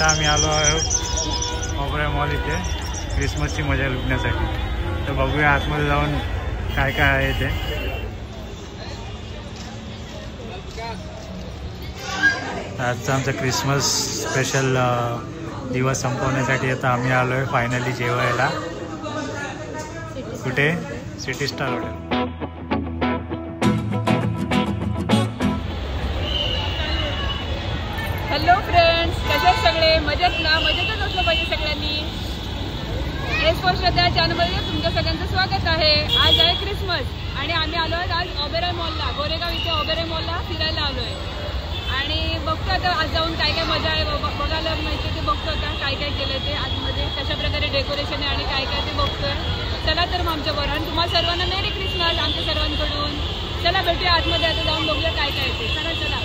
आता आम्ही आलो आहोत ओबेरॉय मॉल इथे क्रिसमसची मजा लुटण्यासाठी. तर बघूया आतमध्ये जाऊन काय काय आहे ते. आजचा आमचा क्रिसमस स्पेशल दिवस संपवण्यासाठी आता आम्ही आलो आहे फायनली जेवायला. कुठे? City star hotel. Hello friends, कसे सगळे? मजेत ना? मजेतच असलं पाहिजे सगळ्यांनी. एस फॉर श्रद्धा चॅनलमध्ये तुमच्या सगळ्यांचं स्वागत आहे. आज आहे क्रिसमस आणि आम्ही आलो आहोत आज ओबेरॉय मॉलला. गोरेगाव इथे ओबेरॉय मॉलला फिरायला आलो आहे आणि बघतो आता आज जाऊन काय काय मजा आहे बघायला माहिती ते बघतो आता काय काय केलं ते आतमध्ये, कशा प्रकारे डेकोरेशन आहे आणि काय काय ते बघतोय. चला तर मग आमच्याबरोबर. आणि तुम्हाला सर्वांना मेरी क्रिसमस आमच्या सर्वांकडून. चला भेटूया आतमध्ये, आता जाऊन बघूया काय काय ते. चला चला.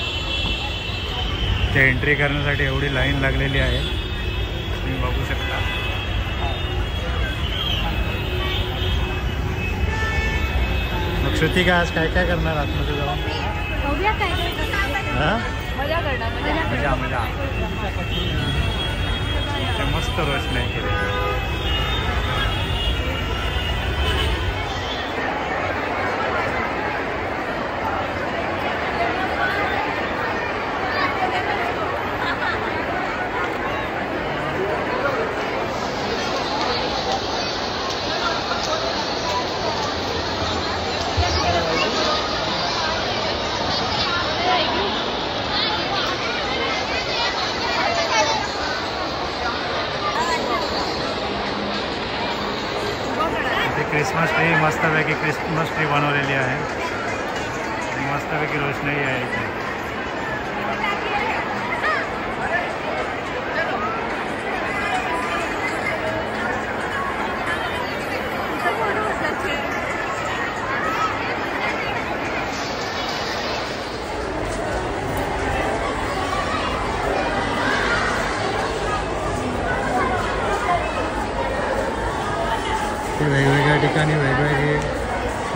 ते एंट्री करण्यासाठी एवढी लाईन लागलेली आहे तुम्ही बघू शकता. मग श्रुतिका आज काय काय करणार आतमध्ये जाऊन? मजा करणार. मजा मजा. मस्त रोषणाई केली. क्रिसमस ट्री मस्तपैकी क्रिसमस ट्री बनवलेली आहे. मस्तपैकी रोषणाई आहे इथे. वेगवेगळ्या ठिकाणी वेगवेगळे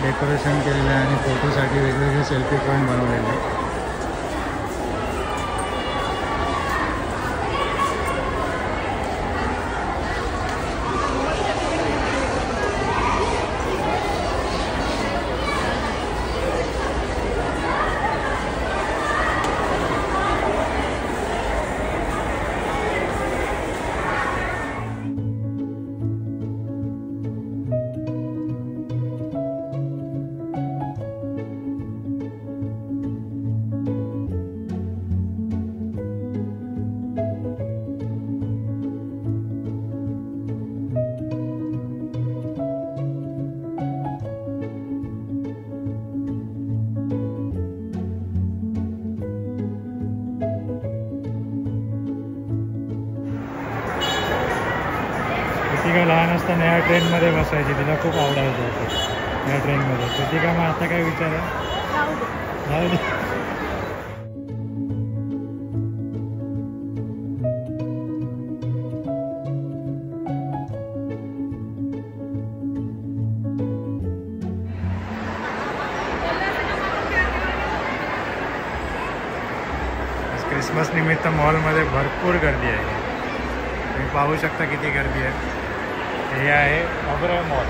डेकोरेशन केलेलं आहे आणि फोटोसाठी वेगवेगळे सेल्फी पॉईंट बनवलेले आहे. कृतिका लहान असताना या ट्रेनमध्ये बसायची, तिला खूप आवडायचं होतं या ट्रेनमध्ये. कृतिका मग आता काय विचार आहे? क्रिसमस निमित्त मॉलमध्ये भरपूर गर्दी आहे. तुम्ही पाहू शकता किती गर्दी आहे. हे आहे ओबेरॉय मॉल.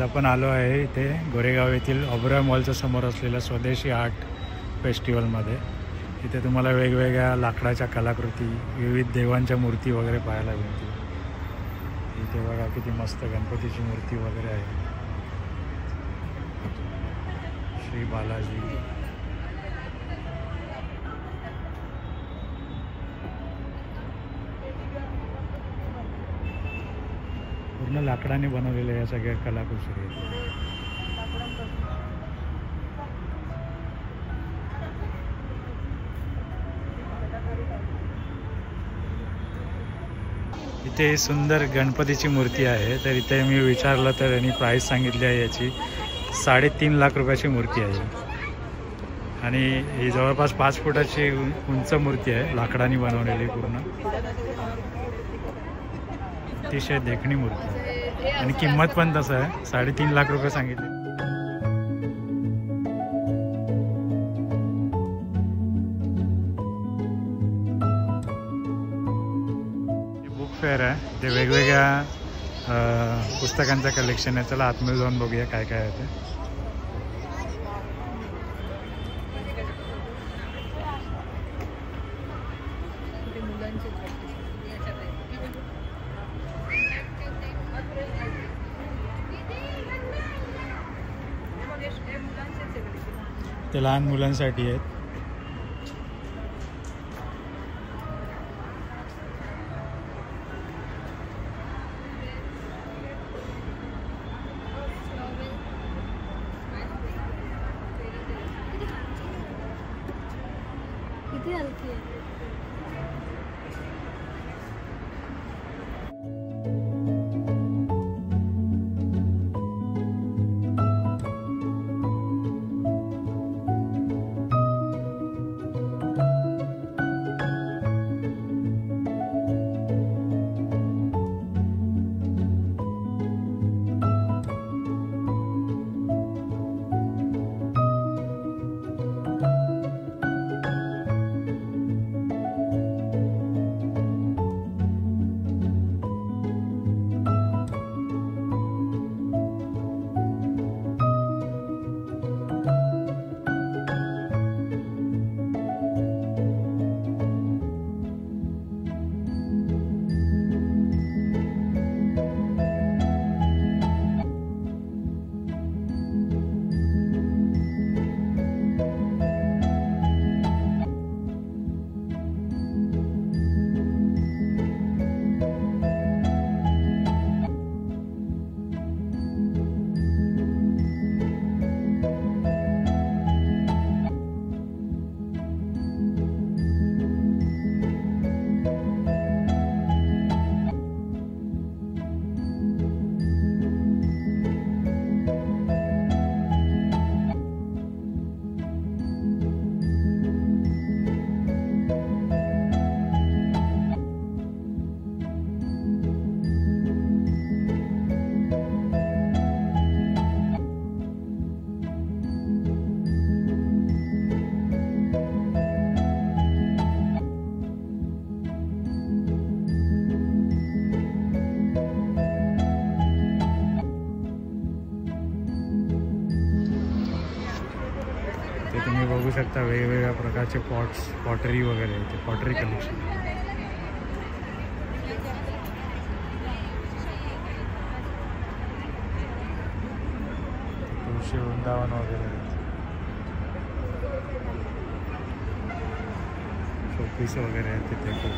आज आपण आलो आहे इथे गोरेगाव येथील ओबेरॉय मॉलच्या समोर असलेल्या स्वदेशी आर्ट फेस्टिवलमध्ये. इथे तुम्हाला वेगवेगळ्या लाकडाच्या कलाकृती, विविध देवांच्या मूर्ती वगैरे पाहायला मिळतील. इथे बघा किती मस्त गणपतीची मूर्ती वगैरे आहे. श्री बालाजी. पूर्ण लाकडाने बनवलेल्या या सगळ्या कलाकुसरी आहेत. इथे सुंदर गणपतीची मूर्ती आहे. तर इथे मी विचारलं तर यांनी प्राईस सांगितली आहे याची 3.5 लाख रुपयाची मूर्ती आहे. आणि ही जवळपास 5 फुटाची उंच मूर्ती आहे, लाकडाने बनवलेली पूर्ण. अतिशय देखणी मूर्ती आहे आणि किंमत पण तसं आहे, 3.5 लाख रुपये सांगितले. बुक फेअर आहे, ते वेगवेगळ्या पुस्तकांचं कलेक्शन आहे. चला आतमध्ये जाऊन बघूया काय काय आहे ते. ते लहान मुलांसाठी आहेत. किती हलकी आहे. ते तुम्ही बघू शकता वेगवेगळ्या प्रकारचे पॉट्स, पॉटरी वगैरे आहे. ते पॉटरी कलेक्शन. तुळशी वृंदावन वगैरे शोपीस वगैरे आहे तिथे खूप.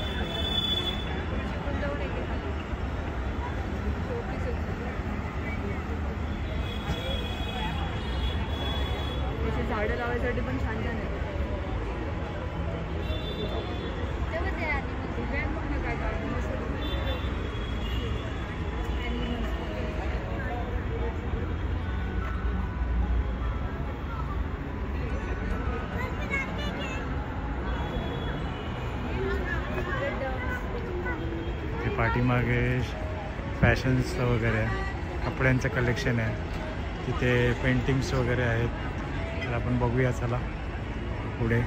झाडं लावायसाठी पण छान छान आहे. ते पाठीमागे फॅशन्सचं वगैरे कपड्यांचं कलेक्शन आहे. तिथे पेंटिंग्स वगैरे आहेत. तर आपण बघूया चला पुढे.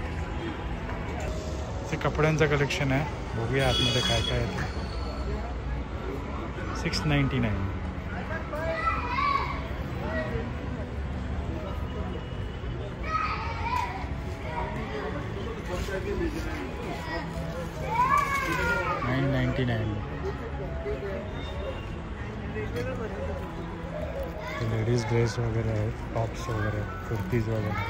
ते कपड्यांचं कलेक्शन आहे, बघूया आतमध्ये काय काय आहे ते. 699. $999. लेडीज ड्रेस वगैरे आहेत, टॉप्स वगैरे, कुर्तीज वगैरे.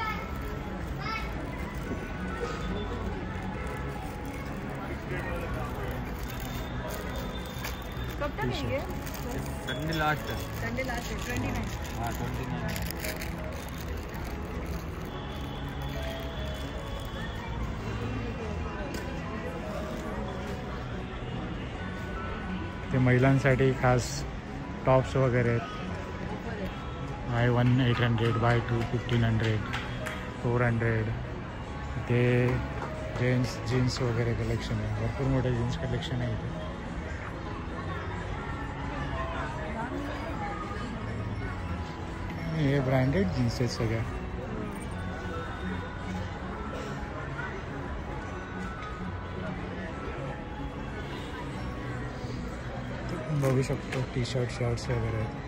संडे लास्ट है 29. हाँ 29. ते महिलांसाठी खास टॉप्स वगैरे आहेत. Buy 1 800, buy 2 1500, 400. ते जेंट्स जीन्स वगैरे कलेक्शन आहे, भरपूर मोठे जीन्स कलेक्शन आहे इथे. हे ब्रँडेड जीन्स आहेत सगळ्या. बघू शकतो टी शर्ट शर्ट्स वगैरे आहेत.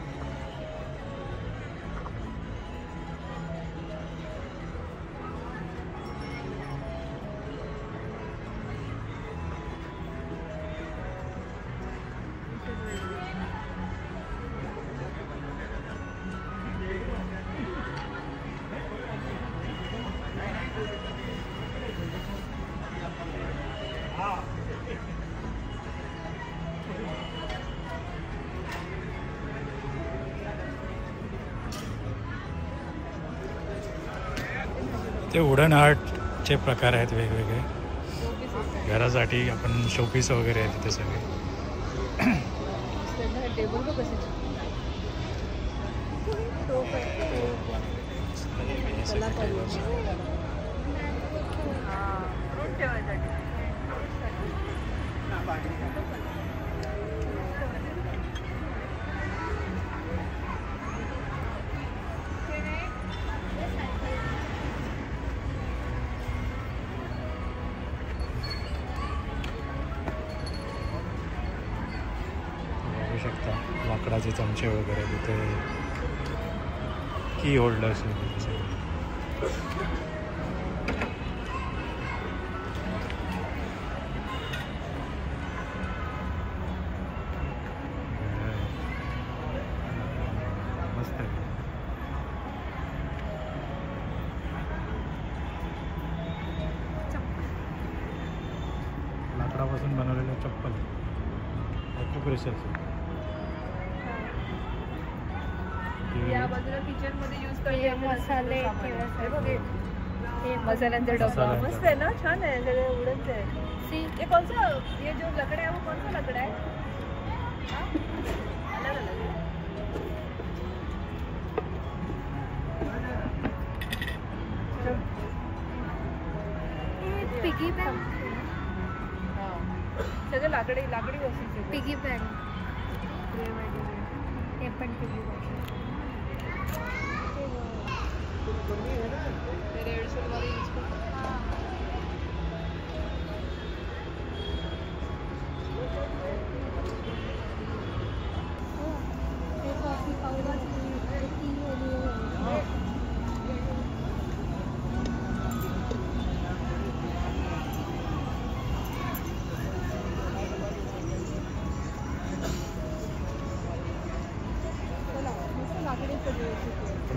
ते वुडन आर्टचे प्रकार आहेत वेगवेगळे. घरासाठी आपण शोपीस वगैरे आहेत तिथे सगळे. शकता लाकडाचे चमचे वगैरे तिथे, की होल्डर्स वगैरे. मस्त आहे. लाकडापासून बनवलेलं चप्पल खूप रिसर्च. या बाजूला किचन मध्ये यूज करते मसाले हे मसाल्यांचा डब्बा मस्त आहे ना, छान आहे, सगळं उडत आहे. ये कौन सा, ये जो लकड़ा है वो कौन सा लकड़ा है? अलग अलग है. पिगी बँक, सगळं लाकडी वस्तू. पिगी बँक हे पण पिगी बँक.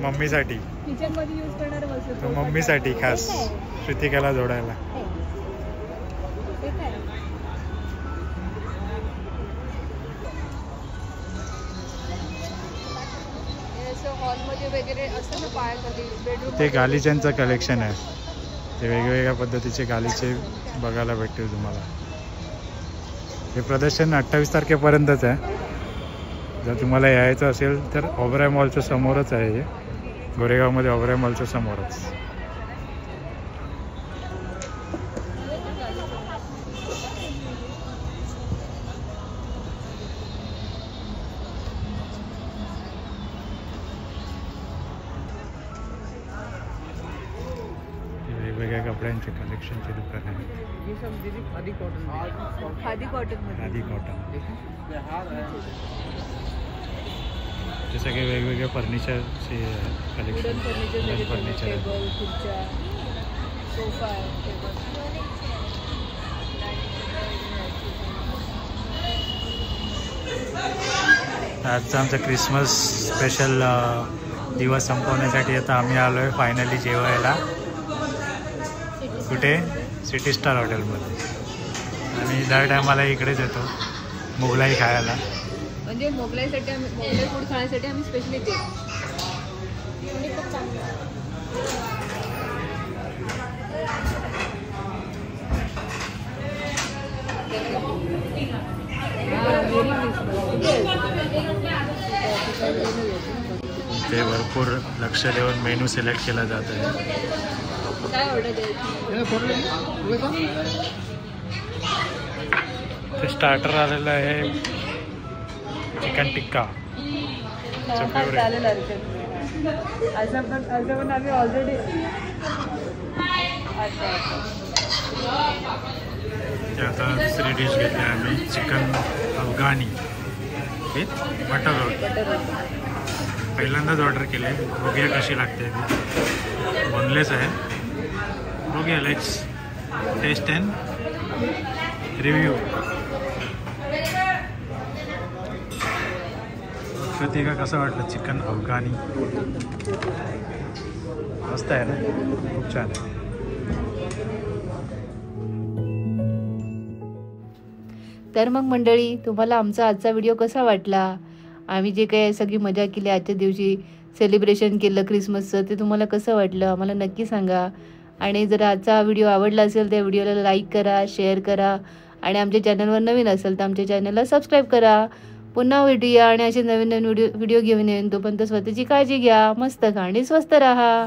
मम्मीसाठी किचन मध्ये यूज करणारे वस्तू. मम्मीसाठी खास श्रुतिकाला जोडायला. हॉलमध्ये वगैरे असतं ना पायाखाली बेडरूम. ते गालिच्यांचं कलेक्शन आहे. ते वेगवेगळ्या पद्धतीचे गालिचे बघायला भेटतील तुम्हाला. हे प्रदर्शन 28 तारखेपर्यंतच आहे. जर तुम्हाला यायचं असेल तर ओबराय मॉलच्या समोरच आहे हे, गोरेगावमध्ये ओबराय मॉलच्या समोरच. वेगवेगळ्या कपड्यांचे कलेक्शनचे दुकान आहे. खादी कॉटन, खादी कॉटन मध्ये, खादी कॉटन. ते सगळे वेगवेगळे फर्निचरचे collection. Wooden furniture, furniture table, खुर्च्या, सोफा आहे, टेबल. आजचा आमचा क्रिसमस स्पेशल दिवस संपवण्यासाठी आता आम्ही आलो आहे फायनली जेवायला. कुठे? सिटी स्टार हॉटेलमध्ये. आणि दर टायमाला इकडेच येतो मोगलाई खायला. म्हणजे मोगलाईसाठी आम्ही मोगलाई फूड खाण्यासाठी आम्ही स्पेशली येतो. ते भरपूर लक्ष देऊन मेनू सिलेक्ट केला जात आहे. काय ऑर्डर द्यायची? ते स्टार्टर आलेलं आहे चिकन टिक्का. चालेल असं पण आम्ही ऑलरेडी आता दुसरी डिश घेतली आम्ही चिकन अफगाणी विथ बटर रोटी. पहिल्यांदाच ऑर्डर केले, बघूया कशी लागते ती. बोनलेस आहे, बघूया. Let's test and review. Pratika कसं वाटलं चिकन अफगाणी? मस्त आहे ना, खूप छान आहे. तर मग मंडळी, तुम्हाला आमचा आजचा व्हिडिओ कसा वाटला? आम्ही जे काही सगळी मजा केली आजच्या दिवशी, सेलिब्रेशन केलं क्रिसमसचं, ते तुम्हाला कसं वाटलं आम्हाला नक्की सांगा. आणि जर आजचा व्हिडिओ आवडला असेल त्या व्हिडिओला लाईक करा, शेअर करा. आणि आमच्या चॅनलवर नवीन असेल तर आमच्या चॅनलला सबस्क्राईब करा. पुन्हा भेटूया आणि असे नवीन नवीन व्हिडिओ घेऊन येईन. तोपर्यंत स्वतःची काळजी घ्या, मस्त खा आणि स्वस्त राहा.